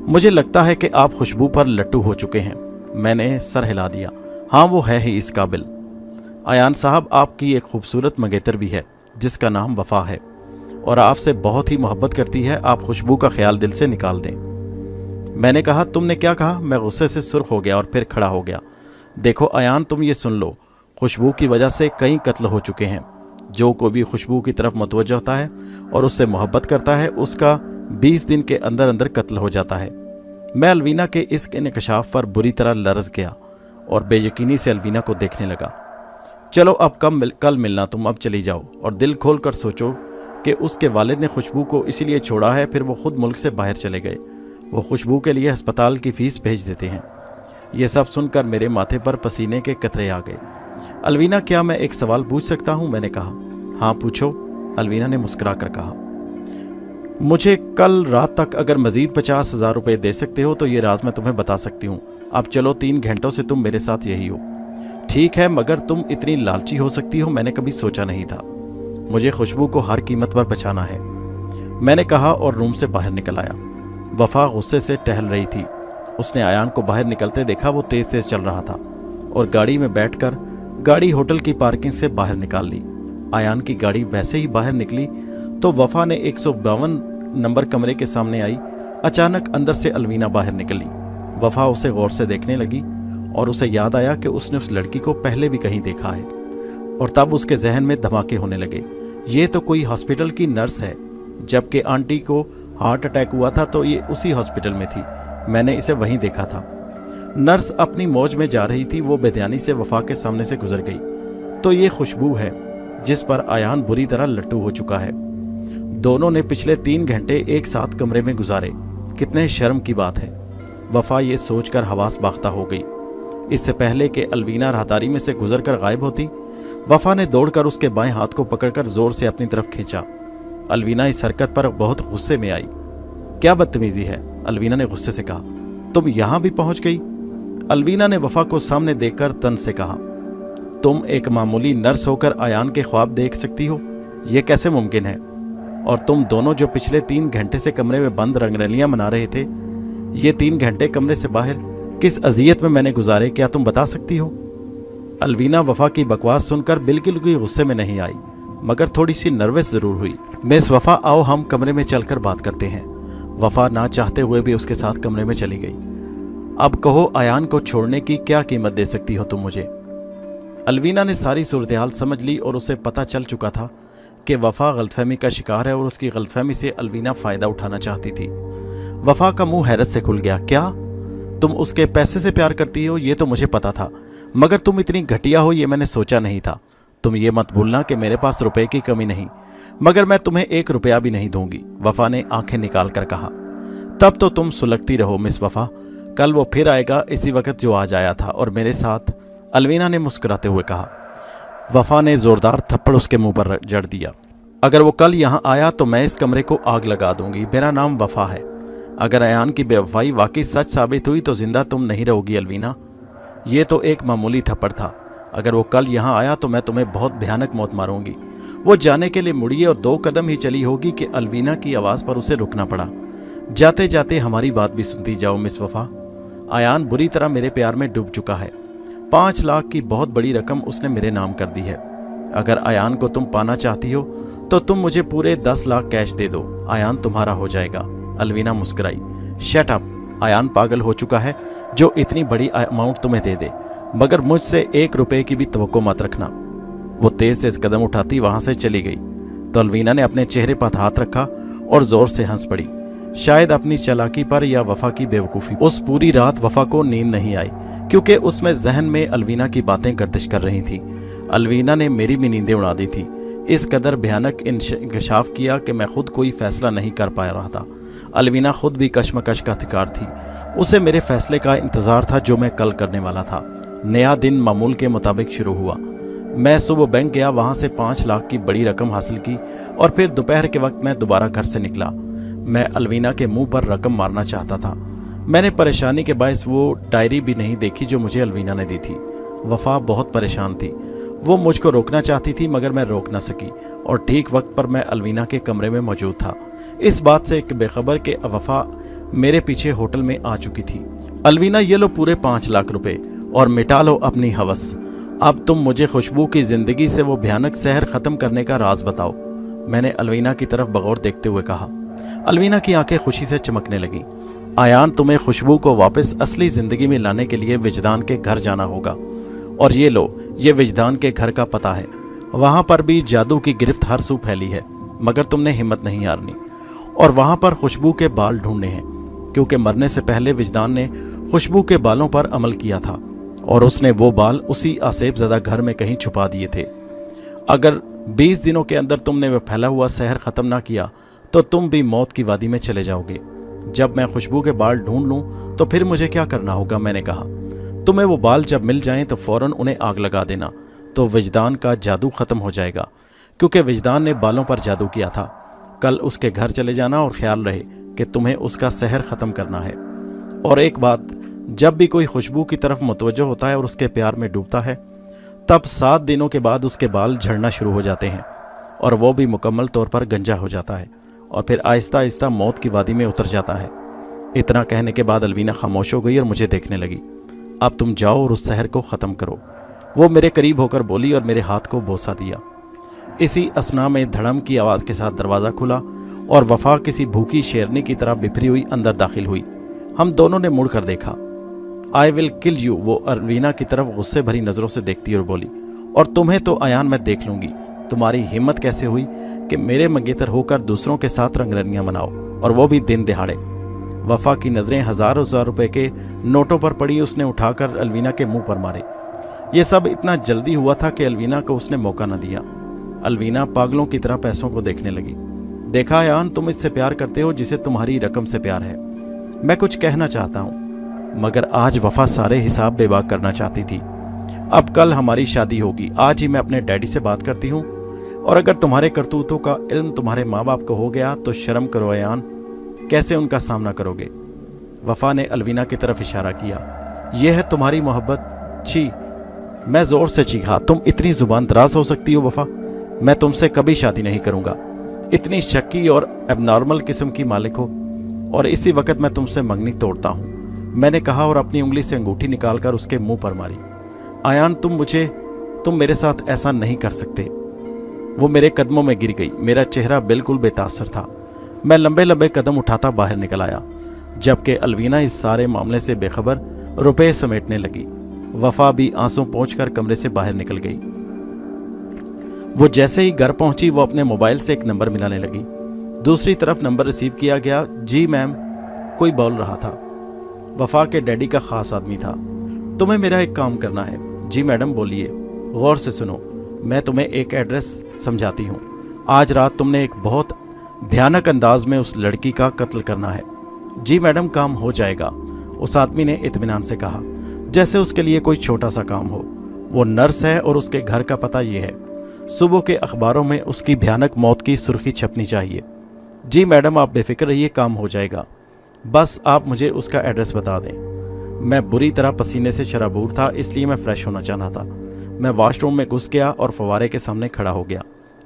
मुझे लगता है कि आप खुशबू पर लट्टू हो चुके हैं। मैंने सर हिला दिया। हाँ, वो है ही इस काबिल। आयान साहब, आपकी एक खूबसूरत मंगेतर भी है जिसका नाम वफा है और आपसे बहुत ही मोहब्बत करती है। आप खुशबू का ख्याल दिल से निकाल दें। मैंने कहा, तुमने क्या कहा? मैं गुस्से से सुर्ख हो गया और फिर खड़ा हो गया। देखो आयान, तुम ये सुन लो, खुशबू की वजह से कई कत्ल हो चुके हैं। जो कोई भी खुशबू की तरफ मुतवज्जह होता है और उससे मोहब्बत करता है, उसका 20 दिन के अंदर अंदर कत्ल हो जाता है। मैं अलवीना के इस इंकशाफ पर बुरी तरह लरज़ गया और बेयकीनी से अलवीना को देखने लगा। चलो अब कल मिलना, तुम अब चली जाओ और दिल खोल कर सोचो कि उसके वालिद ने खुशबू को इसीलिए छोड़ा है, फिर वो खुद मुल्क से बाहर चले गए। वो खुशबू के लिए अस्पताल की फ़ीस भेज देते हैं। ये सब सुनकर मेरे माथे पर पसीने के कतरे आ गए। अलवीना, क्या मैं एक सवाल पूछ सकता हूँ? मैंने कहा। हाँ पूछो, अलवीना ने मुस्कुरा कर कहा। मुझे कल रात तक अगर मज़ीद 50,000 रुपये दे सकते हो तो ये राज मैं तुम्हें बता सकती हूँ। अब चलो, 3 घंटों से तुम मेरे साथ यही हो। ठीक है, मगर तुम इतनी लालची हो सकती हो, मैंने कभी सोचा नहीं था। मुझे खुशबू को हर कीमत पर बचाना है, मैंने कहा और रूम से बाहर निकल आया। वफा गुस्से से टहल रही थी। उसने आयान को बाहर निकलते देखा। वो तेज तेज चल रहा था और गाड़ी में बैठकर गाड़ी होटल की पार्किंग से बाहर निकाल ली। आयान की गाड़ी वैसे ही बाहर निकली तो वफा ने 152 नंबर कमरे के सामने आई। अचानक अंदर से अलवीना बाहर निकली। वफा उसे गौर से देखने लगी और उसे याद आया कि उसने उस लड़की को पहले भी कहीं देखा है, और तब उसके जहन में धमाके होने लगे। ये तो कोई हॉस्पिटल की नर्स है, जबकि आंटी को हार्ट अटैक हुआ था तो ये उसी हॉस्पिटल में थी। मैंने इसे वहीं देखा था। नर्स अपनी मौज में जा रही थी। वो बेध्यानी से वफा के सामने से गुजर गई। तो ये खुशबू है जिस पर आयान बुरी तरह लट्टू हो चुका है। दोनों ने पिछले 3 घंटे एक साथ कमरे में गुजारे। कितने शर्म की बात है। वफा ये सोचकर हवास बाख्ता हो गई। इससे पहले कि अलवीना राहदारी में से गुजरकर गायब होती, वफा ने दौड़कर उसके बाएं हाथ को पकड़कर जोर से अपनी तरफ खींचा। अलवीना इस हरकत पर बहुत गुस्से में आई। क्या बदतमीजी है, अलवीना ने गुस्से से कहा। तुम यहां भी पहुंच गई? अलवीना ने वफा को सामने देखकर तन से कहा। तुम एक मामूली नर्स होकर आयान के ख्वाब देख सकती हो? यह कैसे मुमकिन है? और तुम दोनों जो पिछले 3 घंटे से कमरे में बंद रंगरलियां मना रहे थे, ये 3 घंटे कमरे से बाहर किस अजियत में मैंने गुजारे, क्या तुम बता सकती हो? अलवीना वफा की बकवास सुनकर बिल्कुल भी गुस्से में नहीं आई, मगर थोड़ी सी नर्वस जरूर हुई। मिस वफा, आओ हम कमरे में चलकर बात करते हैं। वफा ना चाहते हुए भी उसके साथ कमरे में चली गई। अब कहो, आयान को छोड़ने की क्या कीमत दे सकती हो तुम मुझे? अलवीना ने सारी सूरत-ए-हाल समझ ली और उसे पता चल चुका था कि वफा गलतफहमी का शिकार है और उसकी गलतफहमी से अलवीना फ़ायदा उठाना चाहती थी। वफा का मुंह हैरत से खुल गया। क्या तुम उसके पैसे से प्यार करती हो? ये तो मुझे पता था, मगर तुम इतनी घटिया हो ये मैंने सोचा नहीं था। तुम ये मत भूलना कि मेरे पास रुपए की कमी नहीं, मगर मैं तुम्हें 1 रुपया भी नहीं दूंगी, वफा ने आंखें निकाल कर कहा। तब तो तुम सुलगती रहो मिस वफा, कल वो फिर आएगा इसी वक्त जो आज आया था और मेरे साथ, अलवीना ने मुस्कुराते हुए कहा। वफा ने जोरदार थप्पड़ उसके मुंह पर जड़ दिया। अगर वो कल यहाँ आया तो मैं इस कमरे को आग लगा दूंगी। मेरा नाम वफा है। अगर अयान की बेवफाई वाकई सच साबित हुई तो जिंदा तुम नहीं रहोगी अलवीना। ये तो एक मामूली थप्पड़ था। अगर वो कल यहाँ आया तो मैं तुम्हें बहुत भयानक मौत मारूंगी। वो जाने के लिए मुड़ी और 2 कदम ही चली होगी कि अलवीना की आवाज़ पर उसे रुकना पड़ा। जाते जाते हमारी बात भी सुनती जाओ मिस वफा। आयान बुरी तरह मेरे प्यार में डूब चुका है। 5 लाख की बहुत बड़ी रकम उसने मेरे नाम कर दी है। अगर आयान को तुम पाना चाहती हो तो तुम मुझे पूरे 10 लाख कैश दे दो। आयान तुम्हारा हो जाएगा। अलवीना मुस्कुराई। शट अप, आयान पागल हो चुका है जो इतनी बड़ी अमाउंट तुम्हें दे दे, मगर मुझसे 1 रुपए की भी तवक्को मत रखना। वो तेज से कदम उठाती वहां से चली गई तो अलवीना ने अपने चेहरे पर हाथ रखा और जोर से हंस पड़ी, शायद अपनी चालाकी पर या वफा की बेवकूफ़ी। उस पूरी रात वफा को नींद नहीं आई क्योंकि उसमें जहन में अलवीना की बातें गर्दिश कर रही थी। अलवीना ने मेरी भी नींदें उड़ा दी थी। इस कदर भयानक इंकशाफ किया कि मैं खुद कोई फैसला नहीं कर पा रहा था। अलवीना खुद भी कश्मकश का शिकार थी। उसे मेरे फैसले का इंतज़ार था जो मैं कल करने वाला था। नया दिन मामूल के मुताबिक शुरू हुआ। मैं सुबह बैंक गया, वहाँ से 5 लाख की बड़ी रकम हासिल की और फिर दोपहर के वक्त मैं दोबारा घर से निकला। मैं अलवीना के मुंह पर रकम मारना चाहता था। मैंने परेशानी के बायस वो डायरी भी नहीं देखी जो मुझे अलवीना ने दी थी। वफा बहुत परेशान थी। वो मुझको रोकना चाहती थी मगर मैं रोक ना सकी और ठीक वक्त पर मैं अलवीना के कमरे में मौजूद था। इस बात से बेखबर कि वफा मेरे पीछे होटल में आ चुकी थी। अलवीना, ये लो पूरे 5 लाख रुपए और मिटा लो अपनी हवस। अब तुम मुझे खुशबू की जिंदगी से वो भयानक सहर ख़त्म करने का राज बताओ, मैंने अलवीना की तरफ बगौर देखते हुए कहा। अलवीना की आंखें खुशी से चमकने लगीं। आयान, तुम्हें खुशबू को वापस असली ज़िंदगी में लाने के लिए विजदान के घर जाना होगा और ये लो, ये विजदान के घर का पता है। वहाँ पर भी जादू की गिरफ्त हर सू फैली है, मगर तुमने हिम्मत नहीं हारनी। اور وہاں پر خوشبو کے بال ڈھونڈنے ہیں، کیونکہ مرنے سے پہلے وجدان نے خوشبو کے بالوں پر عمل کیا تھا اور اس نے وہ بال اسی آسیب زدہ گھر میں کہیں چھپا دیے تھے۔ اگر 20 دنوں کے اندر تم نے وہ پھیلا ہوا سحر ختم نہ کیا تو تم بھی موت کی وادی میں چلے جاؤ گے۔ جب میں خوشبو کے بال ڈھونڈ لوں تو پھر مجھے کیا کرنا ہوگا؟ میں نے کہا، تمہیں وہ بال جب مل جائیں تو فوراً انہیں آگ لگا دینا، تو وجدان کا جادو ختم ہو جائے گا، کیونکہ وجدان نے بالوں پر جادو کیا تھا۔ کل اس کے گھر چلے جانا اور خیال رہے کہ تمہیں اس کا سحر ختم کرنا ہے۔ اور ایک بات، جب بھی کوئی خوشبو کی طرف متوجہ ہوتا ہے اور اس کے پیار میں ڈوبتا ہے، تب 7 دنوں کے بعد اس کے بال جھڑنا شروع ہو جاتے ہیں اور وہ بھی مکمل طور پر گنجا ہو جاتا ہے اور پھر آہستہ آہستہ موت کی وادی میں اتر جاتا ہے۔ اتنا کہنے کے بعد الوینا خاموش ہو گئی اور مجھے دیکھنے لگی۔ اب تم جاؤ اور اس سحر کو ختم کرو، وہ میرے قریب ہو کر بولی اور میرے ہاتھ کو بوسہ دیا۔ اسی اثنا میں دھڑم کی آواز کے ساتھ دروازہ کھلا اور وفا کسی بھوکی شیرنی کی طرح بپھری ہوئی اندر داخل ہوئی۔ ہم دونوں نے مڑ کر دیکھا۔ آئی ول کل یو، وہ الوینا کی طرف غصے بھری نظروں سے دیکھتی اور بولی، اور تمہیں تو ایان میں دیکھ لوں گی، تمہاری ہمت کیسے ہوئی کہ میرے منگیتر ہو کر دوسروں کے ساتھ رنگ رنیاں مناؤ، اور وہ بھی دن دہاڑے۔ وفا کی نظریں ہزار روپے کے نوٹوں پر پڑی، اس نے اٹھا کر الوینا کے منہ پر مارے۔ یہ سب اتنا جلدی ہوا تھا کہ الوینا کو اس نے موقع نہ دیا۔ الوینا پاگلوں کی طرح پیسوں کو دیکھنے لگی۔ دیکھا ایان، تم اس سے پیار کرتے ہو جسے تمہاری رقم سے پیار ہے۔ میں کچھ کہنا چاہتا ہوں، مگر آج وفا سارے حساب بے باک کرنا چاہتی تھی۔ اب کل ہماری شادی ہوگی، آج ہی میں اپنے ڈیڈی سے بات کرتی ہوں، اور اگر تمہارے کرتوتوں کا علم تمہارے ماں باپ کو ہو گیا تو شرم کرو ایان، کیسے ان کا سامنا کرو گے؟ وفا نے الوینا کی طرف اشارہ کیا۔ یہ ہے تمہاری محبت؟ چھی! میں زور سے چیخا، تم اتنی زبان دراز ہو سکتی ہو وفا؟ میں تم سے کبھی شادی نہیں کروں گا، اتنی شکی اور اب نارمل قسم کی مالک ہو، اور اسی وقت میں تم سے منگنی توڑتا ہوں، میں نے کہا اور اپنی انگلی سے انگوٹھی نکال کر اس کے منہ پر ماری۔ ایان، تم میرے ساتھ ایسا نہیں کر سکتے۔ وہ میرے قدموں میں گر گئی، میرا چہرہ بالکل بے تاثر تھا۔ میں لمبے لمبے قدم اٹھاتا باہر نکل آیا، جبکہ الوینا اس سارے معاملے سے بے خبر روپے سمیٹنے لگی۔ وفا بھی آنسوں پہنچ کر کمرے سے باہر نکل گئی۔ وہ جیسے ہی گھر پہنچی وہ اپنے موبائل سے ایک نمبر ملانے لگی۔ دوسری طرف نمبر ریسیو کیا گیا۔ جی میم، کوئی بول رہا تھا۔ وفا کے ڈیڈی کا خاص آدمی تھا۔ تمہیں میرا ایک کام کرنا ہے۔ جی میڈم بولیے۔ غور سے سنو، میں تمہیں ایک ایڈریس سمجھاتی ہوں۔ آج رات تم نے ایک بہت بھیانک انداز میں اس لڑکی کا قتل کرنا ہے۔ جی میڈم، کام ہو جائے گا، اس آدمی نے اطمینان سے کہا، جیسے اس کے لیے کوئی چھوٹا سا کام ہو۔ وہ نرس ہے اور اس کے گھر کا پتہ یہ ہے۔ صبح کے اخباروں میں اس کی بھیانک موت کی سرخی چھپنی چاہیے۔ جی میڈم، آپ بے فکر رہیے، کام ہو جائے گا، بس آپ مجھے اس کا ایڈریس بتا دیں۔ میں بری طرح پسینے سے شرابور تھا، اس لیے میں فریش ہونا چاہتا تھا۔ میں واش روم میں گھس گیا اور فوارے کے سامنے کھڑا ہو گیا۔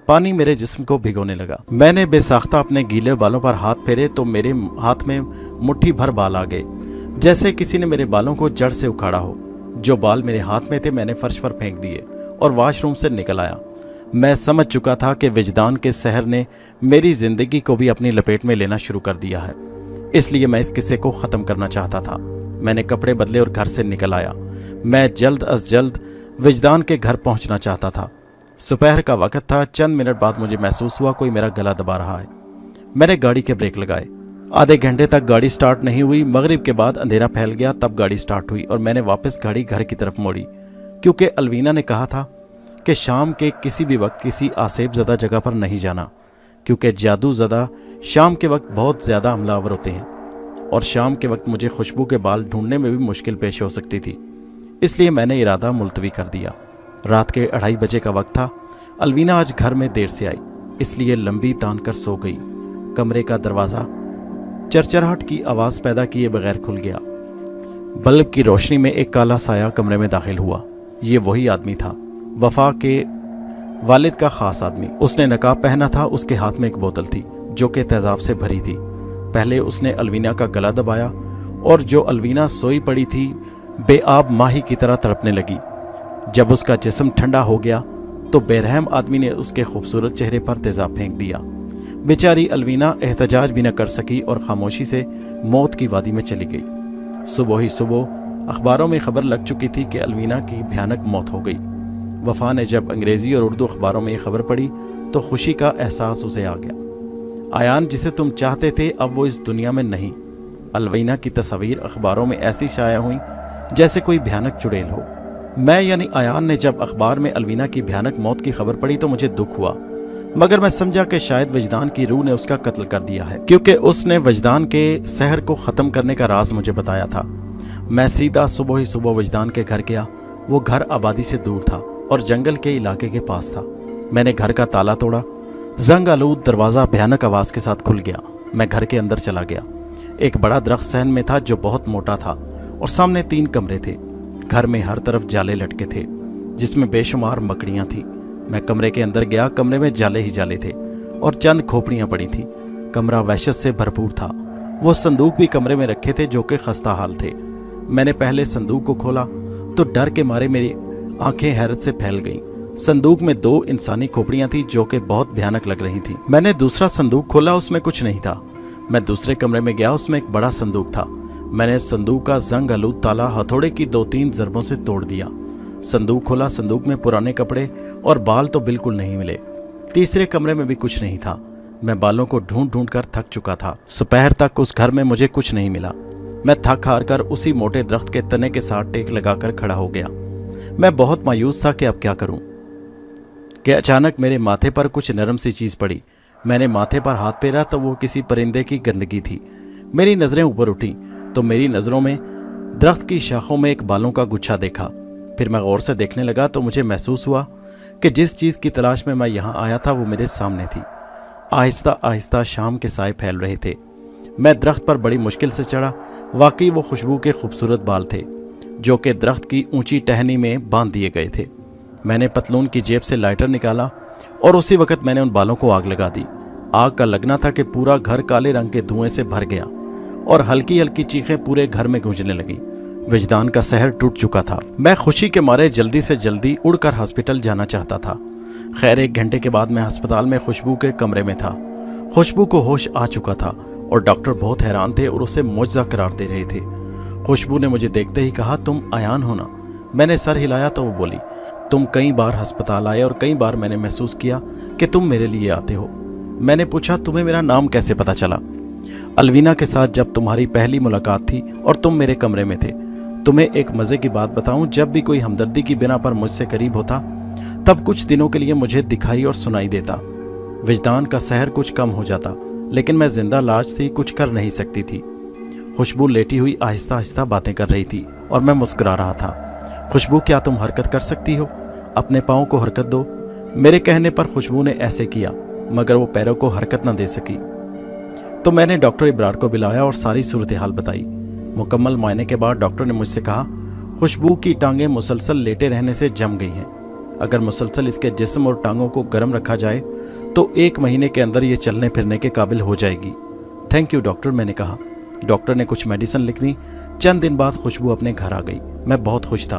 پانی میرے جسم کو بھگونے لگا۔ میں نے بے ساختہ اپنے گیلے بالوں پر ہاتھ پھیرے تو میرے ہاتھ میں مٹھی بھر بال آ گئے، جیسے کسی نے میرے بالوں کو جڑ سے اکھاڑا ہو۔ جو بال میرے ہاتھ میں تھے میں نے فرش پر پھینک دیے اور واش روم سے نکل آیا۔ میں سمجھ چکا تھا کہ وجدان کے سحر نے میری زندگی کو بھی اپنی لپیٹ میں لینا شروع کر دیا ہے، اس لیے میں اس قصے کو ختم کرنا چاہتا تھا۔ میں نے کپڑے بدلے اور گھر سے نکل آیا۔ میں جلد از جلد وجدان کے گھر پہنچنا چاہتا تھا۔ دوپہر کا وقت تھا۔ چند منٹ بعد مجھے محسوس ہوا کوئی میرا گلا دبا رہا ہے۔ میں نے گاڑی کے بریک لگائے۔ آدھے گھنٹے تک گاڑی سٹارٹ نہیں ہوئی۔ مغرب کے بعد اندھیرا پھیل گیا، تب گاڑی سٹارٹ ہوئی اور میں نے واپس گاڑی گھر کی طرف موڑی، کیونکہ الوینا نے کہا تھا کہ شام کے کسی بھی وقت کسی آسیب زدہ جگہ پر نہیں جانا، کیونکہ جادو زدہ شام کے وقت بہت زیادہ حملہ آور ہوتے ہیں، اور شام کے وقت مجھے خوشبو کے بال ڈھونڈنے میں بھی مشکل پیش ہو سکتی تھی۔ اس لیے میں نے ارادہ ملتوی کر دیا۔ رات کے 2:30 بجے کا وقت تھا۔ الوینا آج گھر میں دیر سے آئی، اس لیے لمبی تان کر سو گئی۔ کمرے کا دروازہ چرچراہٹ کی آواز پیدا کیے بغیر کھل گیا۔ بلب کی روشنی میں ایک کالا سایہ کمرے میں داخل ہوا۔ یہ وہی آدمی تھا، وفا کے والد کا خاص آدمی۔ اس نے نقاب پہنا تھا، اس کے ہاتھ میں ایک بوتل تھی جو کہ تیزاب سے بھری تھی۔ پہلے اس نے الوینا کا گلا دبایا اور جو الوینا سوئی پڑی تھی بے آب ماہی کی طرح تڑپنے لگی۔ جب اس کا جسم ٹھنڈا ہو گیا تو بے رحم آدمی نے اس کے خوبصورت چہرے پر تیزاب پھینک دیا۔ بیچاری الوینا احتجاج بھی نہ کر سکی اور خاموشی سے موت کی وادی میں چلی گئی۔ صبح ہی صبح اخباروں میں خبر لگ چکی تھی کہ الوینا کی بھیانک موت ہو گئی۔ وفا نے جب انگریزی اور اردو اخباروں میں یہ خبر پڑھی تو خوشی کا احساس اسے آ گیا۔ आयान जिसे तुम चाहते थे अब वो इस दुनिया में नहीं। अलवीना की तस्वीर अखबारों में ऐसी शाया हुई जैसे कोई भयानक चुड़ैल हो। मैं यानी आयान ने जब अखबार में अलवीना की भयानक मौत की खबर पढ़ी तो मुझे दुख हुआ, मगर मैं समझा कि शायद वजदान की रूह ने उसका कत्ल कर दिया है, क्योंकि उसने वजदान के सहर को ख़त्म करने का राज मुझे बताया था। मैं सीधा सुबह ही सुबह वजदान के घर गया। वो घर आबादी से दूर था और जंगल के इलाके के पास था। मैंने घर का ताला तोड़ा। जंग आलूद दरवाज़ा भयानक आवाज़ के साथ खुल गया। मैं घर के अंदर चला गया। एक बड़ा दरख्त सहन में था जो बहुत मोटा था और सामने 3 कमरे थे। घर में हर तरफ जाले लटके थे जिसमें बेशुमार मकड़ियाँ थीं। मैं कमरे के अंदर गया। कमरे में जाले ही जाले थे और चंद खोपड़ियाँ पड़ी थीं। कमरा वहशत से भरपूर था। वो संदूक भी कमरे में रखे थे जो कि खस्ता हाल थे। मैंने पहले संदूक को खोला तो डर के मारे मेरी आंखें हैरत से फैल गईं। संदूक में 2 इंसानी खोपड़ियाँ थीं जो कि बहुत भयानक लग रही थीं। मैंने दूसरा संदूक खोला, उसमें कुछ नहीं था। मैं दूसरे कमरे में गया, उसमें एक बड़ा संदूक था। मैंने संदूक का जंग आलूद ताला हथौड़े की 2-3 ज़रबों से तोड़ दिया। संदूक खोला। संदूक में पुराने कपड़े और बाल तो बिल्कुल नहीं मिले। तीसरे कमरे में भी कुछ नहीं था। मैं बालों को ढूंढ ढूंढ कर थक चुका था। दोपहर तक उस घर में मुझे कुछ नहीं मिला। मैं थक हार कर उसी मोटे दरख्त के तने के साथ टेक लगाकर खड़ा हो गया। मैं बहुत मायूस था कि अब क्या करूं कि अचानक मेरे माथे पर कुछ नरम सी चीज़ पड़ी। मैंने माथे पर हाथ फेरा तो वो किसी परिंदे की गंदगी थी। मेरी नज़रें ऊपर उठी तो मेरी नज़रों में दरख्त की शाखों में एक बालों का गुच्छा देखा। फिर मैं गौर से देखने लगा तो मुझे महसूस हुआ कि जिस चीज़ की तलाश में मैं यहाँ आया था वो मेरे सामने थी। आहिस्ता आहिस्ता शाम के साए फैल रहे थे। मैं दरख्त पर बड़ी मुश्किल से चढ़ा। वाकई वो खुशबू के खूबसूरत बाल थे जो कि दरख्त की ऊंची टहनी में बांध दिए गए थे। मैंने पतलून की जेब से लाइटर निकाला और उसी वक्त मैंने उन बालों को आग लगा दी। आग का लगना था कि पूरा घर काले रंग के धुएं से भर गया और हल्की हल्की चीखें पूरे घर में गूंजने लगी। वजदान का सहर टूट चुका था। मैं खुशी के मारे जल्दी से जल्दी उड़कर हॉस्पिटल जाना चाहता था। खैर 1 घंटे के बाद मैं अस्पताल में खुशबू के कमरे में था। खुशबू को होश आ चुका था और डॉक्टर बहुत हैरान थे और उसे मुआजिज़ा करार दे रहे थे। खुशबू ने मुझे देखते ही कहा, तुम आयान हो ना? मैंने सर हिलाया तो वो बोली, तुम कई बार अस्पताल आए और कई बार मैंने महसूस किया कि तुम मेरे लिए आते हो। मैंने पूछा, तुम्हें मेरा नाम कैसे पता चला? अलवीना के साथ जब तुम्हारी पहली मुलाकात थी और तुम मेरे कमरे में थे। तुम्हें एक मज़े की बात बताऊं, जब भी कोई हमदर्दी की बिना पर मुझसे करीब होता तब कुछ दिनों के लिए मुझे दिखाई और सुनाई देता। विजदान का सहर कुछ कम हो जाता, लेकिन मैं जिंदा लाश थी, कुछ कर नहीं सकती थी। खुशबू लेटी हुई आहिस्ता आहिस्ता बातें कर रही थी और मैं मुस्कुरा रहा था। खुशबू, क्या तुम हरकत कर सकती हो? अपने पाँव को हरकत दो। मेरे कहने पर खुशबू ने ऐसे किया, मगर वो पैरों को हरकत न दे सकी। तो मैंने डॉक्टर इब्रार को बुलाया और सारी सूरत हाल बताई। मुकम्मल मुआयने के बाद डॉक्टर ने मुझसे कहा, खुशबू की टांगें मुसलसल लेटे रहने से जम गई हैं। अगर मुसलसल इसके जिस्म और टांगों को गर्म रखा जाए तो 1 महीने के अंदर ये चलने फिरने के काबिल हो जाएगी। थैंक यू डॉक्टर, मैंने कहा। डॉक्टर ने कुछ मेडिसिन लिख दी। चंद दिन बाद खुशबू अपने घर आ गई। मैं बहुत खुश था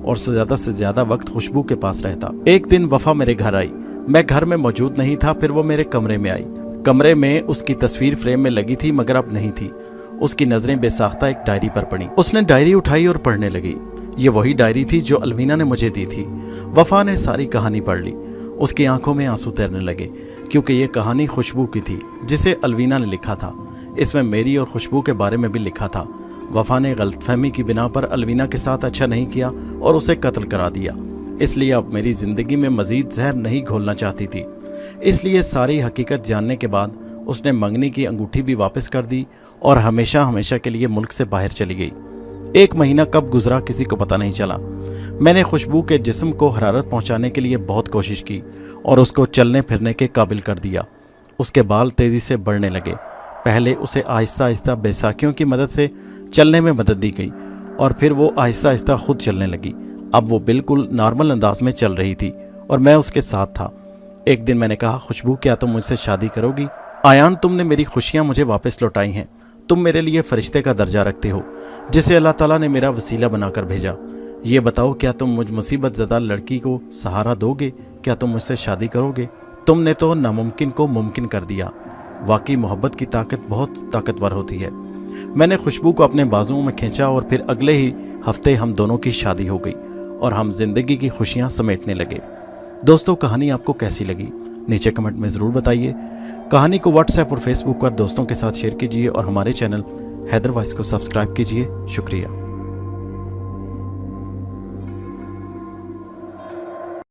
और से ज़्यादा वक्त खुशबू के पास रहता। एक दिन वफा मेरे घर आई। मैं घर में मौजूद नहीं था। फिर वो मेरे कमरे में आई। कमरे में उसकी तस्वीर फ्रेम में लगी थी, मगर अब नहीं थी। उसकी नज़रें बेसाख्ता एक डायरी पर पड़ी। उसने डायरी उठाई और पढ़ने लगी। ये वही डायरी थी जो अलवीना ने मुझे दी थी। वफा ने सारी कहानी पढ़ ली। उसकी आंखों में आंसू तैरने लगे, क्योंकि ये कहानी खुशबू की थी जिसे अलवीना ने लिखा था। इसमें मेरी और खुशबू के बारे में भी लिखा था। वफा ने गलतफहमी की बिना पर अलवीना के साथ अच्छा नहीं किया और उसे कत्ल करा दिया। इसलिए अब मेरी ज़िंदगी में मज़ीद जहर नहीं घोलना चाहती थी। इसलिए सारी हकीकत जानने के बाद उसने मंगनी की अंगूठी भी वापस कर दी और हमेशा हमेशा के लिए मुल्क से बाहर चली गई। 1 महीना कब गुजरा किसी को पता नहीं चला। मैंने खुशबू के जिस्म को हरारत पहुंचाने के लिए बहुत कोशिश की और उसको चलने फिरने के काबिल कर दिया। उसके बाल तेज़ी से बढ़ने लगे। पहले उसे आहिस्ता आहिस्ता बैसाखियों की मदद से चलने में मदद दी गई और फिर वो आहिस्ता आहिस्ता खुद चलने लगी। अब वो बिल्कुल नॉर्मल अंदाज में चल रही थी और मैं उसके साथ था। एक दिन मैंने कहा, खुशबू, क्या तुम मुझसे शादी करोगी? आयान, तुमने मेरी खुशियाँ मुझे वापस लौटाई हैं। तुम मेरे लिए फरिश्ते का दर्जा रखते हो, जिसे अल्लाह ताला ने मेरा वसीला बनाकर भेजा। ये बताओ, क्या तुम मुझ मुसीबत ज़दा लड़की को सहारा दोगे? क्या तुम मुझसे शादी करोगे? तुमने तो नामुमकिन को मुमकिन कर दिया। वाकई मोहब्बत की ताकत बहुत ताकतवर होती है। मैंने खुशबू को अपने बाजुओं में खींचा और फिर अगले ही हफ्ते हम दोनों की शादी हो गई और हम जिंदगी की खुशियाँ समेटने लगे। दोस्तों, कहानी आपको कैसी लगी? नीचे कमेंट में ज़रूर बताइए। कहानी को व्हाट्सएप और फेसबुक पर दोस्तों के साथ शेयर कीजिए और हमारे चैनल हैदर वॉइस को सब्सक्राइब कीजिए। शुक्रिया।